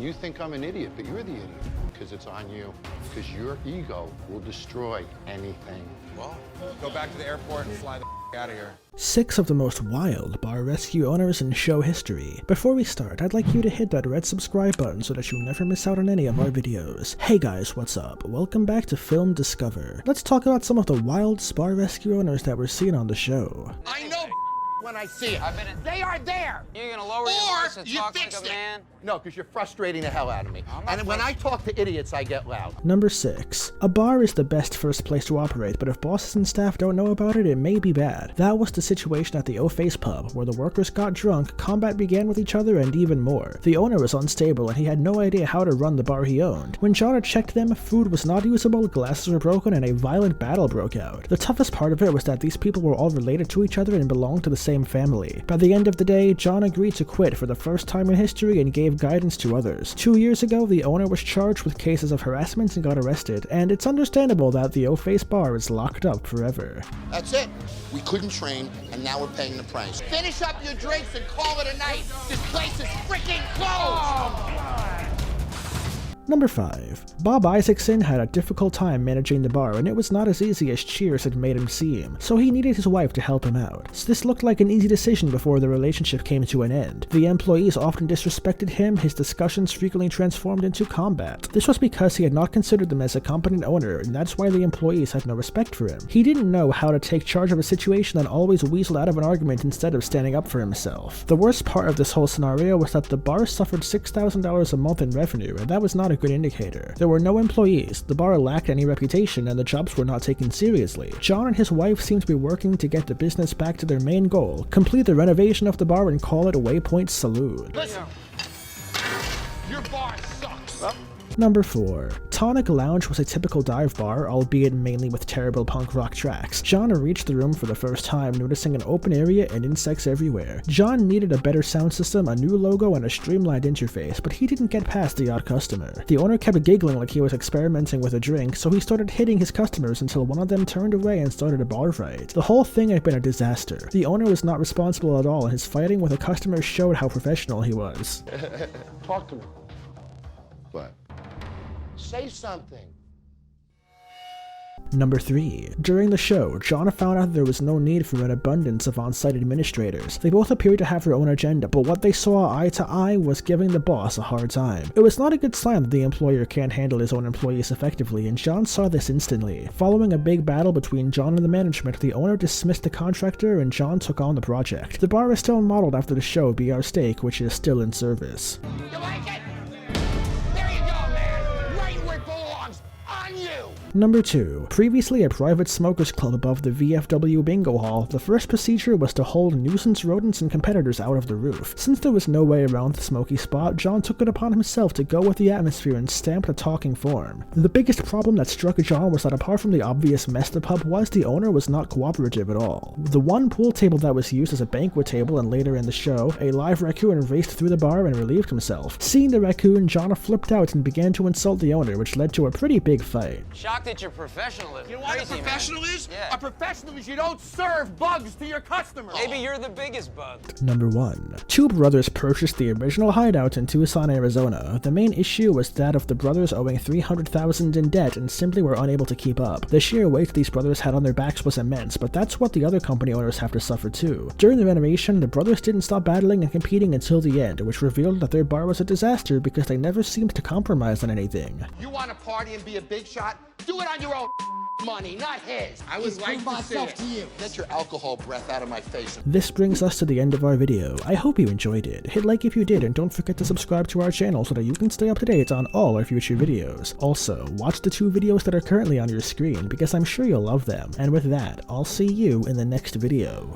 You think I'm an idiot, but you're the idiot. Because it's on you. Because your ego will destroy anything. Well, go back to the airport and fly the out of here. 6 of the most wild bar rescue owners in show history. Before we start, I'd like you to hit that red subscribe button so that you never miss out on any of our videos. Hey guys, what's up? Welcome back to Film Discover. Let's talk about some of the wild bar rescue owners that were seen on the show. I know when I see it. They are there. You're gonna lower your voice and talk like a man? No, because you're frustrating the hell out of me. And when I talk to idiots, I get loud. Number 6. A bar is the best first place to operate, but if bosses and staff don't know about it, it may be bad. That was the situation at the O-Face pub, where the workers got drunk, combat began with each other, and even more. The owner was unstable, and he had no idea how to run the bar he owned. When John had checked them, food was not usable, glasses were broken, and a violent battle broke out. The toughest part of it was that these people were all related to each other and belonged to the same family. By the end of the day, John agreed to quit for the first time in history and gave guidance to others. 2 years ago, the owner was charged with cases of harassment and got arrested, and it's understandable that the O-Face bar is locked up forever. That's it. We couldn't train, and now we're paying the price. Finish up your drinks and call it a night. This place is freaking closed. Number 5. Bob Isaacson had a difficult time managing the bar, and it was not as easy as Cheers had made him seem, so he needed his wife to help him out. So this looked like an easy decision before the relationship came to an end. The employees often disrespected him, his discussions frequently transformed into combat. This was because he had not considered them as a competent owner, and that's why the employees had no respect for him. He didn't know how to take charge of a situation and always weaseled out of an argument instead of standing up for himself. The worst part of this whole scenario was that the bar suffered $6,000 a month in revenue, and that was not a good indicator. There were no employees, the bar lacked any reputation, and the jobs were not taken seriously. John and his wife seemed to be working to get the business back to their main goal, complete the renovation of the bar and call it Waypoint Saloon. Listen, your bar sucks. Number 4. Tonic Lounge was a typical dive bar, albeit mainly with terrible punk rock tracks. John reached the room for the first time, noticing an open area and insects everywhere. John needed a better sound system, a new logo, and a streamlined interface, but he didn't get past the odd customer. The owner kept giggling like he was experimenting with a drink, so he started hitting his customers until one of them turned away and started a bar fight. The whole thing had been a disaster. The owner was not responsible at all, and his fighting with a customer showed how professional he was. Talk to me. But Say something. Number 3. During the show, John found out there was no need for an abundance of on-site administrators. They both appeared to have their own agenda, but what they saw eye to eye was giving the boss a hard time. It was not a good sign that the employer can't handle his own employees effectively, and John saw this instantly. Following a big battle between John and the management, the owner dismissed the contractor and John took on the project. The bar is still modeled after the show Be Our Steak, which is still in service. You like it? There you go, man. Right where it belongs. On you. Number 2. Previously a private smokers club above the VFW bingo hall, the first procedure was to hold nuisance rodents and competitors out of the roof. Since there was no way around the smoky spot, John took it upon himself to go with the atmosphere and stamp the talking form. The biggest problem that struck John was that apart from the obvious mess the pub was, the owner was not cooperative at all. The one pool table that was used as a banquet table, and later in the show, a live raccoon raced through the bar and relieved himself. Seeing the raccoon, John flipped out and began to insult the owner, which led to a pretty big fight. Shocked at your professionalism. You know what Crazy, a professional man. is? Yeah. A professional is you don't serve bugs to your customers. Maybe you're the biggest bug. Number 1. Two brothers purchased the original hideout in Tucson, Arizona. The main issue was that of the brothers owing $300,000 in debt and simply were unable to keep up. The sheer weight these brothers had on their backs was immense, but that's what the other company owners have to suffer too. During the renovation, the brothers didn't stop battling and competing until the end, which revealed that their bar was a disaster because they never seemed to compromise on anything. You want to party and be a big shot? Do it on your own money, not his. I would like myself to you. Get your alcohol breath out of my face. This brings us to the end of our video. I hope you enjoyed it. Hit like if you did, and don't forget to subscribe to our channel so that you can stay up to date on all our future videos. Also, watch the 2 videos that are currently on your screen because I'm sure you'll love them. And with that, I'll see you in the next video.